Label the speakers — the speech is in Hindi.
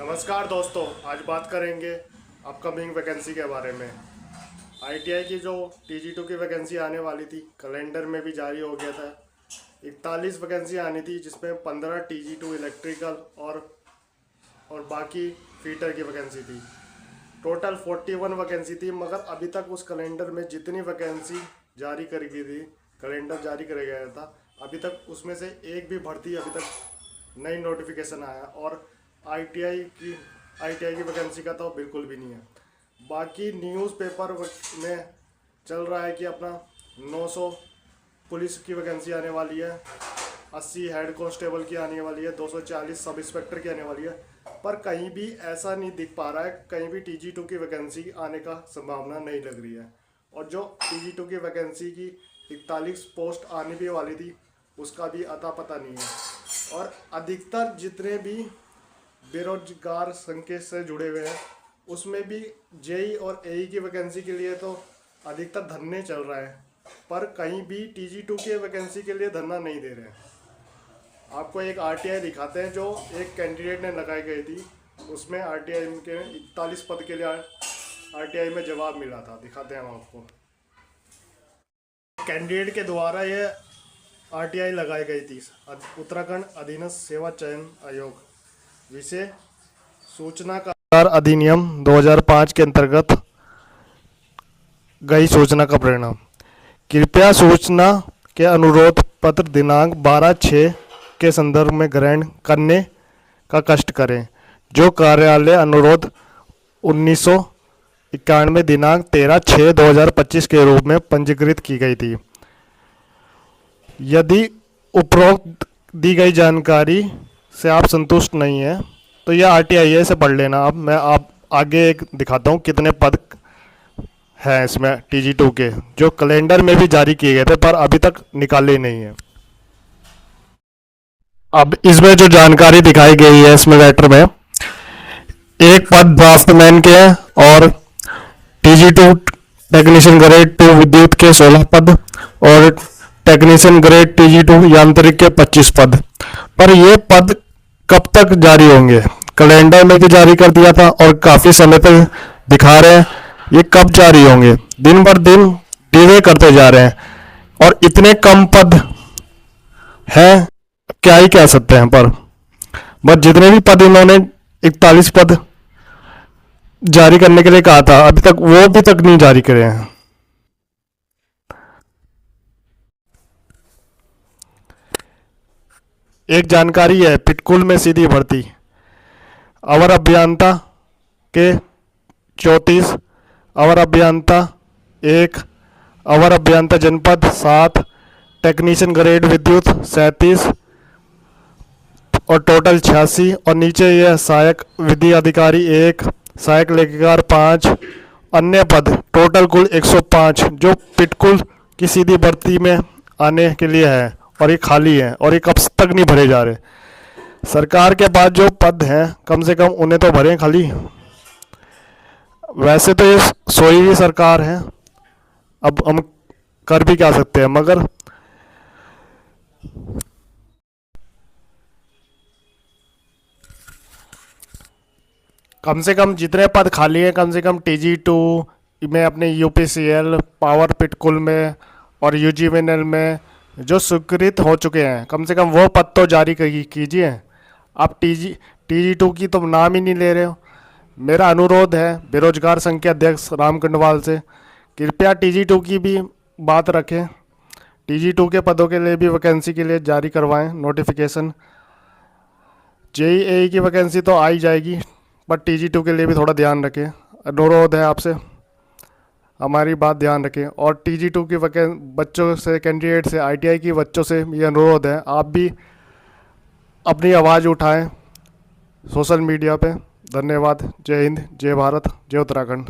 Speaker 1: नमस्कार दोस्तों, आज बात करेंगे अपकमिंग वैकेंसी के बारे में। आईटीआई की जो टीजी2 की वैकेंसी आने वाली थी, कैलेंडर में भी जारी हो गया था। 41 वैकेंसी आनी थी, जिसमें 15 टीजी2 इलेक्ट्रिकल और बाकी फीटर की वैकेंसी थी। टोटल 41 वैकेंसी थी, मगर अभी तक उस कैलेंडर में जितनी वैकेंसी जारी करी गई थी, कैलेंडर जारी किया गया था, अभी तक उसमें से एक भी भर्ती अभी तक नई नोटिफिकेशन आया। और आईटीआई की वैकेंसी का तो बिल्कुल भी नहीं है। बाकी न्यूज़पेपर में चल रहा है कि अपना 900 पुलिस की वैकेंसी आने वाली है, 80 हेड कांस्टेबल की आने वाली है, 240 सब इंस्पेक्टर की आने वाली है। पर कहीं भी ऐसा नहीं दिख पा रहा है, कहीं भी टीजी2 की वैकेंसी आने का संभावना नहीं लग रही है। और जो टीजी2 की वैकेंसी की 41 पोस्ट आने भी वाली थी, उसका भी अता पता नहीं है। और अधिकतर जितने भी बेरोजगार संख्या से जुड़े हुए हैं, उसमें भी जेई और एई की वैकेंसी के लिए तो अधिकतर धरने चल रहा है, पर कहीं भी टीजी2 के वैकेंसी के लिए धरना नहीं दे रहे हैं। आपको एक आरटीआई दिखाते हैं जो एक कैंडिडेट ने लगाई गई थी, उसमें आरटीआई के 41 पद के लिए आरटीआई में जवाब मिला था। दिखाते हैं हम आपको। कैंडिडेट के द्वारा ये आरटीआई लगाई गई थी, उत्तराखंड अधीनस्थ सेवा चयन आयोग, विषय सूचना का अधिनियम 2005 के अंतर्गत गई सूचना का परिणाम। कृपया सूचना के अनुरोध पत्र दिनांक 12/6 के संदर्भ में ग्रहण करने का कष्ट करें, जो कार्यालय अनुरोध 1991 दिनांक 13/6/2025 के रूप में पंजीकृत की गई थी। यदि उपरोक्त दी गई जानकारी से आप संतुष्ट नहीं है तो यह आरटीआई से पढ़ लेना। अब मैं आप आगे एक दिखाता हूँ कितने पद हैं इसमें टीजी2 के, जो कैलेंडर में भी जारी किए गए थे पर अभी तक निकाले नहीं है। अब इसमें जो जानकारी दिखाई गई है इसमें लेटर में, एक पद ड्राफ्टमैन के हैं और टीजी2 टेक्नीशियन ग्रेड 2 विद्युत के 16 पद और टेक्नीशियन ग्रेड टीजी2 यांत्रिक के 25 पद। पर ये पद कब तक जारी होंगे? कैलेंडर में भी जारी कर दिया था और काफी समय तक दिखा रहे हैं, ये कब जारी होंगे? दिन भर दिन डिले करते जा रहे हैं और इतने कम पद हैं, क्या ही कह सकते हैं। पर बस जितने भी पद इन्होंने 41 पद जारी करने के लिए कहा था, अभी तक वो भी तक नहीं जारी करे हैं। एक जानकारी है, पिटकुल में सीधी भर्ती, अवर अभियंता के 34, अवर अभियंता 1, अवर अभियंता जनपद 7, टेक्नीशियन ग्रेड विद्युत 37 और टोटल 86। और नीचे यह सहायक विधि अधिकारी 1, सहायक लेखाकार 5, अन्य पद टोटल कुल 105 जो पिटकुल की सीधी भर्ती में आने के लिए है और ये खाली है और ये कब तक नहीं भरे जा रहे। सरकार के पास जो पद हैं कम से कम उन्हें तो भरें खाली। वैसे तो ये सोई हुई सरकार है, अब हम कर भी क्या सकते हैं, मगर कम से कम जितने पद खाली हैं, कम से कम टीजी2 में, अपने यूपीसीएल, पावर पिटकुल में और यूजीवीएनएल में जो स्वीकृत हो चुके हैं, कम से कम वो पद तो जारी कीजिए। आप टीजी2 की तो नाम ही नहीं ले रहे हो। मेरा अनुरोध है बेरोजगार संघ के अध्यक्ष राम कंडवाल से, कृपया टीजी2 की भी बात रखें। टीजी2 के पदों के लिए भी वैकेंसी के लिए जारी करवाएं नोटिफिकेशन। जेईई की वैकेंसी तो आ ही जाएगी, पर टीजी2 के लिए भी थोड़ा ध्यान रखें। अनुरोध है आपसे, हमारी बात ध्यान रखें। और टीजी2 के बच्चों से, कैंडिडेट से, आईटीआई की बच्चों से ये अनुरोध है, आप भी अपनी आवाज़ उठाएं सोशल मीडिया पे। धन्यवाद। जय हिंद, जय भारत, जय उत्तराखंड।